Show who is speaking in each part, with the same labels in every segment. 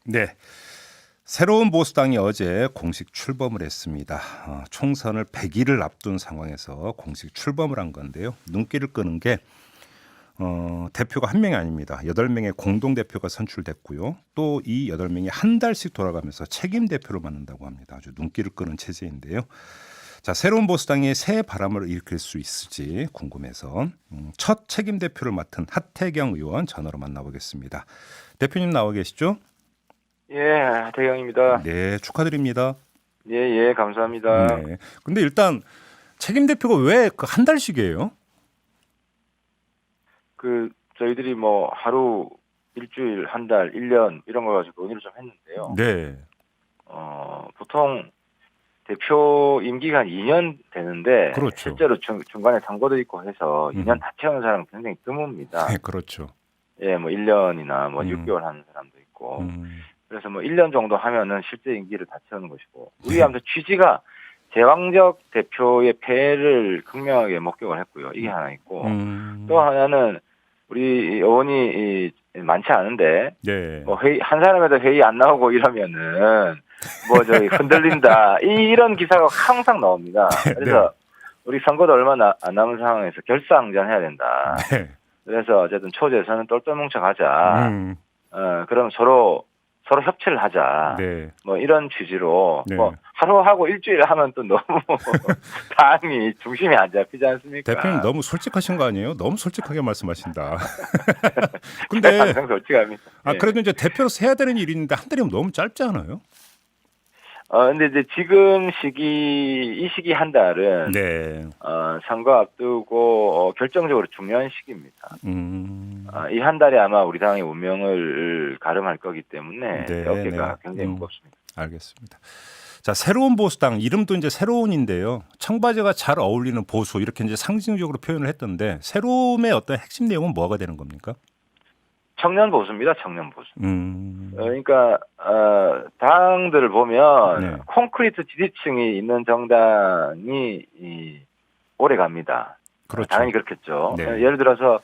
Speaker 1: 네. 새로운 보수당이 어제 공식 출범을 했습니다. 총선을 100일을 앞둔 상황에서 공식 출범을 한 건데요. 눈길을 끄는 게 대표가 한 명이 아닙니다. 8명의 공동대표가 선출됐고요. 또 이 8명이 한 달씩 돌아가면서 책임 대표를 맡는다고 합니다. 아주 눈길을 끄는 체제인데요. 자, 새로운 보수당이 새 바람을 일으킬 수 있을지 궁금해서 첫 책임 대표를 맡은 하태경 의원 전화로 만나보겠습니다. 대표님 나와 계시죠?
Speaker 2: 예, 대경입니다.
Speaker 1: 네, 축하드립니다.
Speaker 2: 예, 감사합니다.
Speaker 1: 네. 근데 일단 책임 대표가 왜 그 한 달씩이에요?
Speaker 2: 저희들이 뭐 하루, 일주일, 한 달, 1년 이런 거 가지고 논의를 좀 했는데요.
Speaker 1: 네.
Speaker 2: 보통 대표 임기가 한 2년 되는데
Speaker 1: 그렇죠.
Speaker 2: 실제로 중간에 선거도 있고 해서 2년 다 채우는 사람은 굉장히 드뭅니다.
Speaker 1: 네, 그렇죠.
Speaker 2: 예, 뭐 1년이나 뭐 6개월 하는 사람도 있고.
Speaker 1: 음.
Speaker 2: 그래서 뭐 1년 정도 하면은 실제 임기를 다 채우는 것이고. 우리 아무튼 취지가 제왕적 대표의 폐해를 극명하게 목격을 했고요. 이게 하나 있고. 또 하나는 우리 의원이 많지 않은데
Speaker 1: 네.
Speaker 2: 뭐 한 사람에도 회의 안 나오고 이러면은 뭐 저기 흔들린다 이런 기사가 항상 나옵니다. 그래서 우리 선거도 얼마 안 남은 상황에서 결사항전해야 된다.
Speaker 1: 네.
Speaker 2: 그래서 어쨌든 초재선은 똘똘 뭉쳐 가자. 그럼 서로 협치를 하자.
Speaker 1: 네.
Speaker 2: 뭐 이런 취지로
Speaker 1: 네.
Speaker 2: 뭐 하루 하고 일주일 하면 또 너무 당이 중심이 안 잡히지 않습니까?
Speaker 1: 대표님 너무 솔직하신 거 아니에요? 너무 솔직하게 말씀하신다. 근데
Speaker 2: 항상 솔직합니다.
Speaker 1: 그래도 이제 대표로서 해야 되는 일이 있는데 한 달이면 너무 짧지 않아요?
Speaker 2: 근데 이제 지금 이 시기 한 달은
Speaker 1: 네.
Speaker 2: 선거 앞두고 결정적으로 중요한 시기입니다. 이 한 달이 아마 우리 당의 운명을 가름할 거기 때문에 어깨가 굉장히 무겁습니다.
Speaker 1: 알겠습니다. 자, 새로운 보수당 이름도 이제 새로운인데요. 청바지가 잘 어울리는 보수 이렇게 이제 상징적으로 표현을 했던데 새로움의 어떤 핵심 내용은 뭐가 되는 겁니까?
Speaker 2: 청년 보수입니다. 청년 보수. 그러니까 당들을 보면 콘크리트 지지층이 있는 정당이 오래 갑니다.
Speaker 1: 그렇죠.
Speaker 2: 당연히 그렇겠죠.
Speaker 1: 네.
Speaker 2: 예를 들어서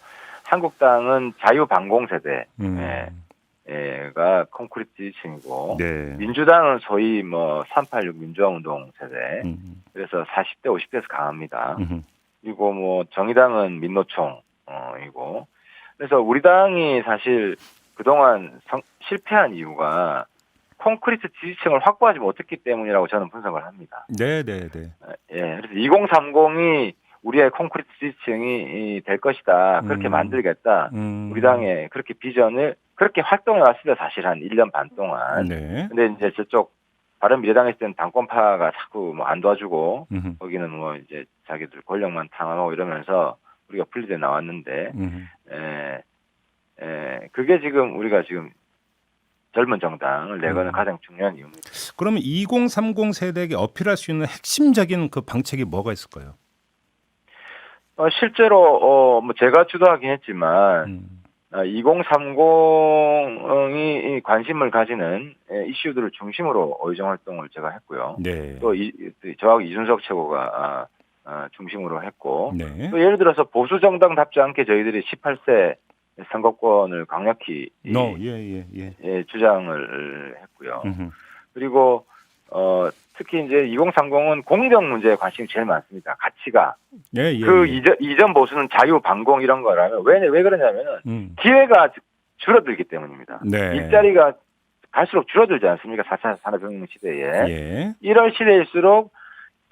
Speaker 2: 한국당은 자유반공 세대가 콘크리트 지지층이고 민주당은 소위 뭐 386 민주화운동 세대. 그래서 40대 50대에서 강합니다. 그리고 뭐 정의당은 민노총이고. 그래서 우리 당이 사실 그동안 실패한 이유가 콘크리트 지지층을 확보하지 못했기 때문이라고 저는 분석을 합니다.
Speaker 1: 네.
Speaker 2: 그래서 2030이 우리의 콘크리트 지지층이 될 것이다. 그렇게 만들겠다. 우리 당의 그렇게 비전을 그렇게 활동해 왔습니다. 사실 한 1년 반 동안. 근데 이제 저쪽 바른미래당에 있을 때는 당권파가 자꾸 뭐 안 도와주고 거기는 뭐 이제 자기들 권력만 탐하고 이러면서 우리가 분리돼 나왔는데, 그게 지금 우리가 지금 젊은 정당을 내거는 가장 중요한 이유입니다.
Speaker 1: 그러면 2030 세대에게 어필할 수 있는 핵심적인 그 방책이 뭐가 있을까요?
Speaker 2: 실제로 뭐 제가 주도하긴 했지만 2030이 관심을 가지는 이슈들을 중심으로 의정 활동을 제가 했고요. 또 저하고 이준석 최고가 중심으로 했고 또 예를 들어서 보수 정당답지 않게 저희들이 18세 선거권을 강력히 주장을 했고요. 그리고 특히 이제 2030은 공정 문제에 관심이 제일 많습니다. 가치가. 이전 보수는 자유 반공 이런 거라면 왜 그러냐면은 기회가 줄어들기 때문입니다. 일자리가 갈수록 줄어들지 않습니까? 4차 산업혁명 시대에. 이럴 시대일수록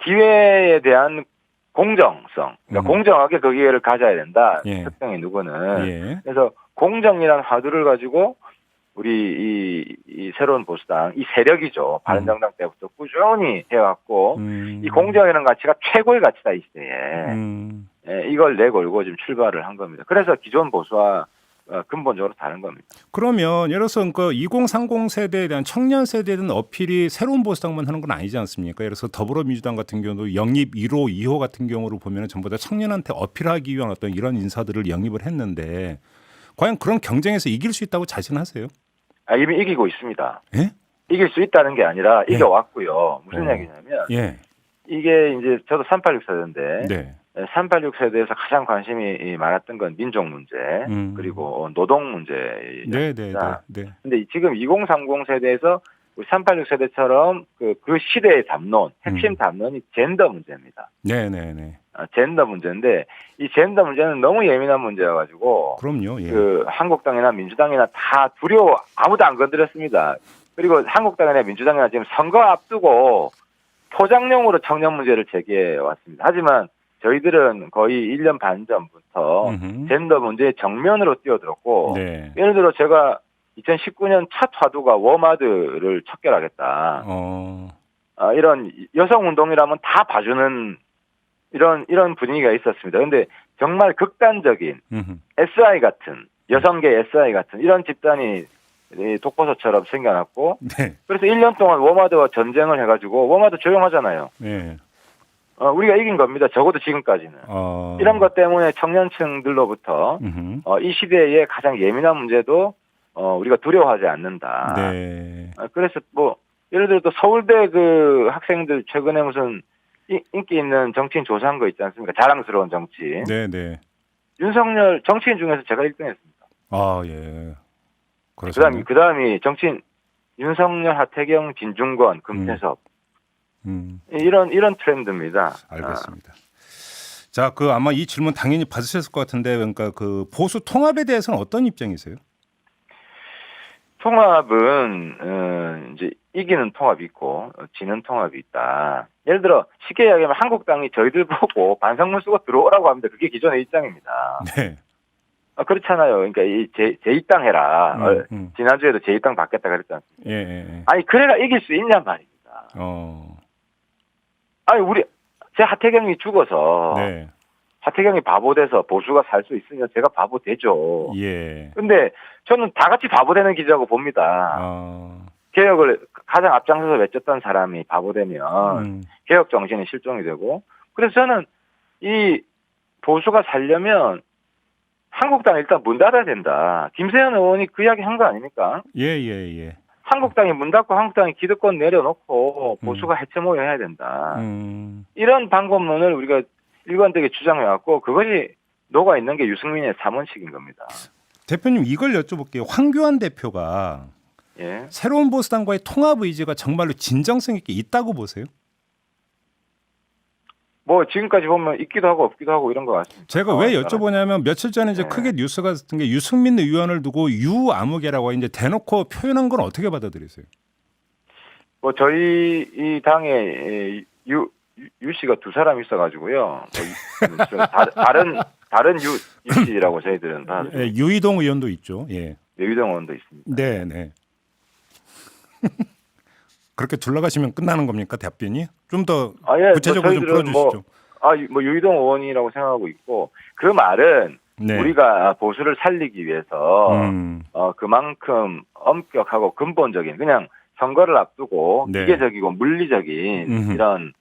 Speaker 2: 기회에 대한 공정성, 그러니까 공정하게 그 기회를 가져야 된다. 특정히 누구는. 그래서 공정이라는 화두를 가지고 우리 이 새로운 보수당, 이 세력이죠. 바른정당 때부터 꾸준히 해왔고 이 공정이라는 가치가 최고의 가치다 이 시대에. 이걸 내걸고 지금 출발을 한 겁니다. 그래서 기존 보수와 근본적으로 다른 겁니다.
Speaker 1: 그러면 예를 들어서 그 2030 세대에 대한 청년 세대에 대한 어필이 새로운 보수당만 하는 건 아니지 않습니까? 예를 들어서 더불어민주당 같은 경우도 영입 1호, 2호 같은 경우로 보면 전부 다 청년한테 어필하기 위한 어떤 이런 인사들을 영입을 했는데 과연 그런 경쟁에서 이길 수 있다고 자신하세요?
Speaker 2: 이미 이기고 있습니다. 이길 수 있다는 게 아니라 이겨왔고요. 무슨 얘기냐면 이게 이제 저도 386 세대인데 386 세대에서 가장 관심이 많았던 건 민족 문제 그리고 노동 문제입니다.
Speaker 1: 네, 네, 네.
Speaker 2: 근데 지금 2030 세대에서 우리 386 세대처럼 그 시대의 담론, 핵심 담론이 젠더 문제입니다.
Speaker 1: 네, 네, 네.
Speaker 2: 젠더 문제인데 이 젠더 문제는 너무 예민한 문제여가지고
Speaker 1: 그럼요. 예.
Speaker 2: 그 한국당이나 민주당이나 다 두려워 아무도 안 건드렸습니다. 그리고 한국당이나 민주당이나 지금 선거 앞두고 포장용으로 청년 문제를 제기해 왔습니다. 하지만 저희들은 거의 1년 반 전부터 젠더 문제의 정면으로 뛰어들었고
Speaker 1: 네.
Speaker 2: 예를 들어 제가 2019년 첫 화두가 워마드를 척결하겠다. 이런 여성 운동이라면 다 봐주는 이런 분위기가 있었습니다. 그런데 정말 극단적인 SI 같은 여성계 SI 같은 이런 집단이 독버섯처럼 생겨났고
Speaker 1: 네.
Speaker 2: 그래서 1년 동안 워마드와 전쟁을 해가지고 워마드 조용하잖아요.
Speaker 1: 네.
Speaker 2: 우리가 이긴 겁니다. 적어도 지금까지는. 이런 것 때문에 청년층들로부터 이 시대의 가장 예민한 문제도 우리가 두려워하지 않는다.
Speaker 1: 네.
Speaker 2: 그래서 뭐 예를 들어 또 서울대 그 학생들 최근에 무슨 인기 있는 정치인 조사한 거 있지 않습니까? 자랑스러운 정치인.
Speaker 1: 네, 네.
Speaker 2: 윤석열 정치인 중에서 제가 1등했습니다.
Speaker 1: 아, 예. 그렇습니다.
Speaker 2: 그다음이 정치인 윤석열, 하태경, 진중권, 금태섭. 이런 트렌드입니다.
Speaker 1: 알겠습니다. 자, 그 아마 이 질문 당연히 받으셨을 것 같은데, 그러니까 그 보수 통합에 대해서는 어떤 입장이세요?
Speaker 2: 통합은 이제 이기는 통합이 있고 지는 통합이 있다. 예를 들어 쉽게 이야기하면 한국당이 저희들 보고 반성문 쓰고 들어오라고 합니다. 그게 기존의 입장입니다.
Speaker 1: 네.
Speaker 2: 그렇잖아요. 그러니까 이 제2당 해라. 지난주에도 제2당 받겠다 그랬지 않습니까?
Speaker 1: 예, 예.
Speaker 2: 아니 그래가 이길 수 있냔 말입니다. 아니 제 하태경이 죽어서
Speaker 1: 네.
Speaker 2: 하태경이 바보 돼서 보수가 살 수 있으면 제가 바보 되죠.
Speaker 1: 예.
Speaker 2: 근데 저는 다 같이 바보 되는 기자고 봅니다. 개혁을 가장 앞장서서 외쳤던 사람이 바보 되면 개혁 정신이 실종이 되고 그래서 저는 이 보수가 살려면 한국당 일단 문 닫아야 된다. 김세현 의원이 그 이야기 한 거 아닙니까?
Speaker 1: 예.
Speaker 2: 한국당이 문 닫고 한국당이 기득권 내려놓고 보수가 해체 모여야 된다. 이런 방법론을 우리가 일관되게 주장해왔고 그것이 녹아있는 게 유승민의 3원칙인 겁니다.
Speaker 1: 대표님 이걸 여쭤볼게요. 황교안 대표가
Speaker 2: 예.
Speaker 1: 새로운 보수당과의 통합 의지가 정말로 진정성 있게 있다고 보세요?
Speaker 2: 뭐 지금까지 보면 있기도 하고 없기도 하고 이런 것 같습니다.
Speaker 1: 제가 왜 여쭤보냐면 며칠 전에 이제 크게 뉴스가 됐던 게 유승민 의원을 두고 유아무개라고 이제 대놓고 표현한 건 어떻게 받아들이세요?
Speaker 2: 뭐 저희 이 당에 유 씨가 두 사람 있어가지고요. 다른 유 씨라고 저희들은 다.
Speaker 1: 예, 유이동 의원도 있죠. 예.
Speaker 2: 유이동 의원도 있습니다.
Speaker 1: 네. 그렇게 둘러가시면 끝나는 겁니까 답변이? 좀 더 구체적으로 좀 풀어주시죠.
Speaker 2: 뭐 유이동 의원이라고 생각하고 있고 그 말은
Speaker 1: 네.
Speaker 2: 우리가 보수를 살리기 위해서 그만큼 엄격하고 근본적인 그냥 선거를 앞두고
Speaker 1: 네.
Speaker 2: 기계적이고 물리적인 이런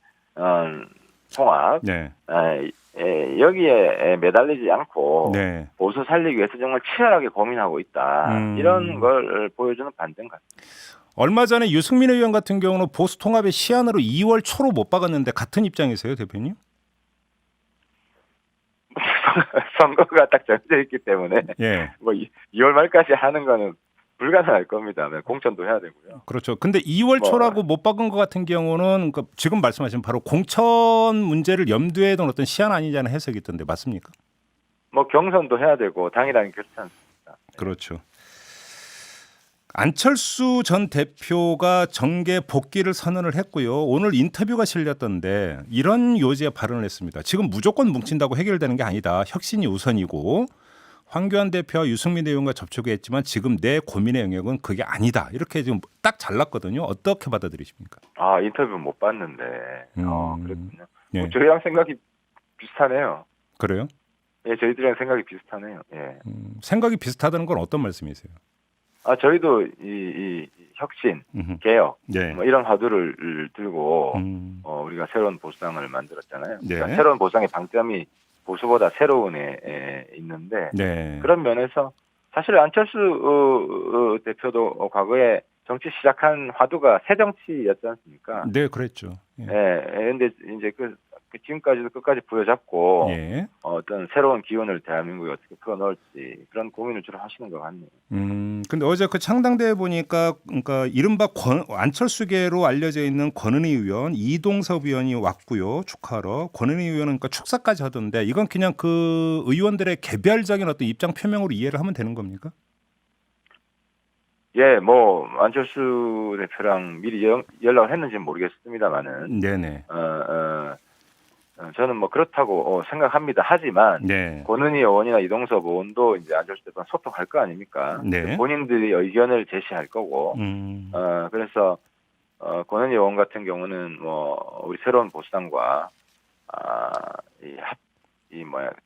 Speaker 2: 통합
Speaker 1: 네.
Speaker 2: 여기에 매달리지 않고
Speaker 1: 네.
Speaker 2: 보수 살리기 위해서 정말 치열하게 고민하고 있다. 이런 걸 보여주는 반등 같습니다.
Speaker 1: 얼마 전에 유승민 의원 같은 경우는 보수 통합의 시한으로 2월 초로 못 박았는데 같은 입장이세요, 대표님?
Speaker 2: 선거가 딱 정해져 있기 때문에
Speaker 1: 예.
Speaker 2: 뭐 2월 말까지 하는 거는 불가능할 겁니다. 공천도 해야 되고요.
Speaker 1: 그렇죠. 근데 2월 초라고 못 박은 것 같은 경우는 그러니까 지금 말씀하신 바로 공천 문제를 염두에 둔 어떤 시한 아니냐는 해석이 있던데 맞습니까?
Speaker 2: 뭐 경선도 해야 되고 당이라는 게 그렇지 않습니까?
Speaker 1: 그렇죠. 안철수 전 대표가 정계 복귀를 선언을 했고요. 오늘 인터뷰가 실렸던데 이런 요지의 발언을 했습니다. 지금 무조건 뭉친다고 해결되는 게 아니다. 혁신이 우선이고 황교안 대표와 유승민 의원과 접촉을 했지만 지금 내 고민의 영역은 그게 아니다. 이렇게 지금 딱 잘랐거든요. 어떻게 받아들이십니까?
Speaker 2: 인터뷰 못 봤는데. 그렇군요.
Speaker 1: 예.
Speaker 2: 뭐 저희랑 생각이 비슷하네요.
Speaker 1: 그래요?
Speaker 2: 예, 저희들이랑 생각이 비슷하네요. 예.
Speaker 1: 생각이 비슷하다는 건 어떤 말씀이세요?
Speaker 2: 저희도 이 혁신, 개혁,
Speaker 1: 네.
Speaker 2: 뭐 이런 화두를 들고 우리가 새로운 보수당을 만들었잖아요.
Speaker 1: 네.
Speaker 2: 그러니까 새로운 보수당의 방점이 보수보다 새로운에 있는데
Speaker 1: 네.
Speaker 2: 그런 면에서 사실 안철수 대표도 과거에 정치 시작한 화두가 새 정치였지 않습니까?
Speaker 1: 네, 그랬죠.
Speaker 2: 예. 근데 이제 지금까지도 끝까지 부여잡고
Speaker 1: 예.
Speaker 2: 어떤 새로운 기운을 대한민국에 어떻게 풀어넣을지 그런 고민을 주로 하시는 것 같네요.
Speaker 1: 근데 어제 그 창당대회 보니까 그러니까 이른바 안철수계로 알려져 있는 권은희 의원, 이동섭 의원이 왔고요. 축하하러. 권은희 의원은 그러니까 축사까지 하던데 이건 그냥 그 의원들의 개별적인 어떤 입장 표명으로 이해를 하면 되는 겁니까?
Speaker 2: 예, 뭐 안철수 대표랑 미리 연락을 했는지는 모르겠습니다만은,
Speaker 1: 네네.
Speaker 2: 저는 뭐 그렇다고 생각합니다. 하지만
Speaker 1: 네.
Speaker 2: 권은희 의원이나 이동섭 의원도 이제 안철수 대표랑 소통할 거 아닙니까?
Speaker 1: 네.
Speaker 2: 본인들이 의견을 제시할 거고, 그래서 권은희 의원 같은 경우는 뭐 우리 새로운 보수당과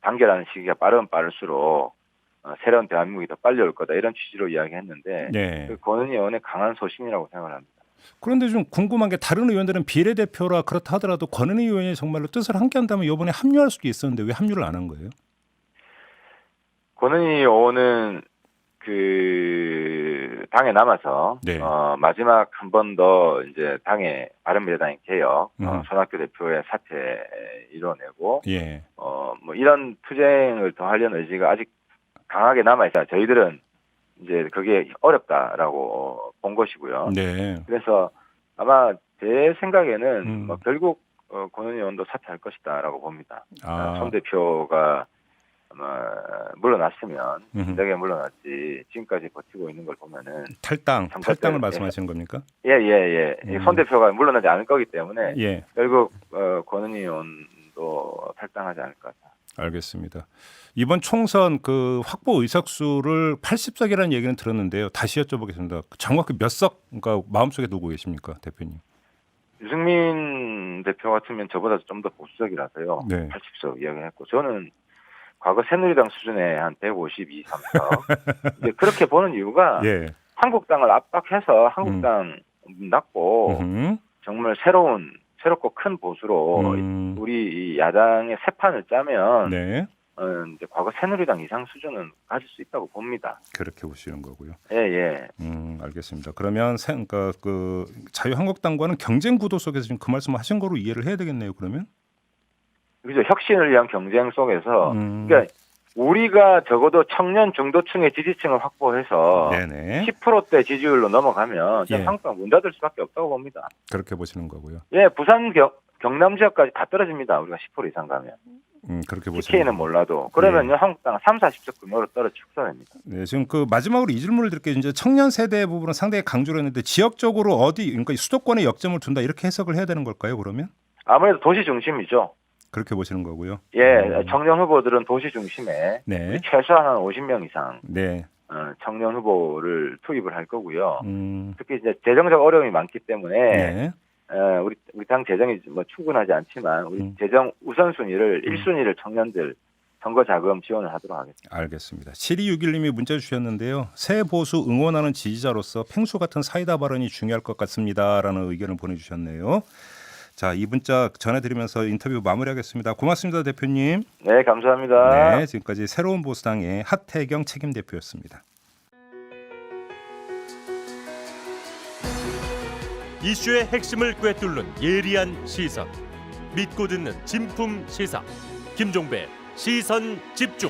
Speaker 2: 단결하는 시기가 빠르면 빠를수록 새로운 대한민국이 더 빨리 올 거다 이런 취지로 이야기했는데,
Speaker 1: 네.
Speaker 2: 그 권은희 의원의 강한 소신이라고 생각을 합니다.
Speaker 1: 그런데 좀 궁금한 게 다른 의원들은 비례대표라 그렇다 하더라도 권은희 의원이 정말로 뜻을 함께한다면 이번에 합류할 수도 있었는데 왜 합류를 안 한 거예요?
Speaker 2: 권은희 의원은 그 당에 남아서
Speaker 1: 네.
Speaker 2: 마지막 한 번 더 이제 당의 바른미래당의 개혁, 손학규 대표의 사퇴 이뤄내고,
Speaker 1: 예.
Speaker 2: 뭐 이런 투쟁을 더 하려는 의지가 아직 강하게 남아 있어요. 저희들은 이제 그게 어렵다라고 본 것이고요.
Speaker 1: 네.
Speaker 2: 그래서 아마 제 생각에는 뭐 결국 권은희 의원도 사퇴할 것이다라고 봅니다. 손 대표가 아마 물러났으면 진작에 물러났지 지금까지 버티고 있는 걸 보면은
Speaker 1: 탈당을 말씀하시는 겁니까?
Speaker 2: 예. 손 대표가 물러나지 않을 거기 때문에
Speaker 1: 예.
Speaker 2: 결국 권은희 의원도 탈당하지 않을 것 같다.
Speaker 1: 알겠습니다. 이번 총선 그 확보 의석수를 80석이라는 얘기는 들었는데요. 다시 여쭤보겠습니다. 정확히 몇 석 그러니까 마음속에 두고 계십니까, 대표님?
Speaker 2: 유승민 대표 같으면 저보다 좀 더 보수적이라서요.
Speaker 1: 네.
Speaker 2: 80석 이야기했고 저는 과거 새누리당 수준의 한 152, 3석. 이제 그렇게 보는 이유가
Speaker 1: 예.
Speaker 2: 한국당을 압박해서 한국당 놨고 정말 새롭고 큰 보수로 우리 이 야당의 새 판을 짜면
Speaker 1: 네.
Speaker 2: 이제 과거 새누리당 이상 수준은 가질 수 있다고 봅니다.
Speaker 1: 그렇게 보시는 거고요.
Speaker 2: 예.
Speaker 1: 알겠습니다. 그러면 그러니까 그 자유한국당과는 경쟁 구도 속에서 지금 그 말씀을 하신 거로 이해를 해야 되겠네요. 그러면?
Speaker 2: 그죠. 혁신을 위한 경쟁 속에서 그러니까 우리가 적어도 청년 중도층의 지지층을 확보해서
Speaker 1: 네네.
Speaker 2: 10%대 지지율로 넘어가면
Speaker 1: 예.
Speaker 2: 한국당 문 닫을 수밖에 없다고 봅니다.
Speaker 1: 그렇게 보시는 거고요.
Speaker 2: 예, 부산 경남 지역까지 다 떨어집니다. 우리가 10% 이상 가면.
Speaker 1: 그렇게 보시는
Speaker 2: TK는 몰라도. 그러면요, 한국당은 3, 40석 규모로 축소됩니다.
Speaker 1: 네, 지금 그 마지막으로 이 질문을 드릴게요. 이제 청년 세대 부분은 상당히 강조를 했는데 지역적으로 어디 그러니까 수도권에 역점을 둔다 이렇게 해석을 해야 되는 걸까요? 그러면?
Speaker 2: 아무래도 도시 중심이죠.
Speaker 1: 그렇게 보시는 거고요.
Speaker 2: 예, 청년 후보들은 도시 중심에
Speaker 1: 네.
Speaker 2: 최소한 한 50명 이상
Speaker 1: 네.
Speaker 2: 청년 후보를 투입을 할 거고요. 특히 이제 재정적 어려움이 많기 때문에
Speaker 1: 네.
Speaker 2: 우리 당 재정이 뭐 충분하지 않지만 우리 재정 우선순위를 1순위를 청년들 선거 자금 지원을 하도록 하겠습니다.
Speaker 1: 알겠습니다. 7261님이 문자 주셨는데요. 새 보수 응원하는 지지자로서 팽수 같은 사이다 발언이 중요할 것 같습니다라는 의견을 보내주셨네요. 자, 이 문자 전해드리면서 인터뷰 마무리하겠습니다. 고맙습니다, 대표님.
Speaker 2: 네, 감사합니다.
Speaker 1: 네, 지금까지 새로운 보수당의 하태경 책임대표였습니다.
Speaker 3: 이슈의 핵심을 꿰뚫는 예리한 시선, 믿고 듣는 진품 시사, 김종배 시선 집중.